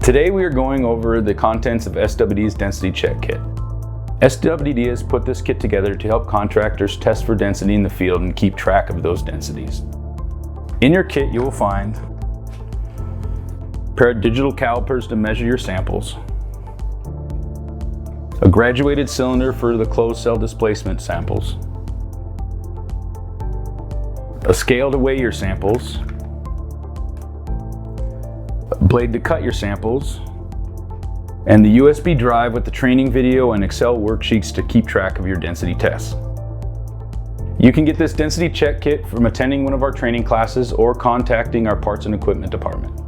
Today we are going over the contents of SWD's density check kit. SWD has put this kit together to help contractors test for density in the field and keep track of those densities. In your kit you will find a pair of digital calipers to measure your samples, a graduated cylinder for the closed cell displacement samples, a scale to weigh your samples, a blade to cut your samples, and the USB drive with the training video and Excel worksheets to keep track of your density tests. You can get this density check kit from attending one of our training classes or contacting our parts and equipment department.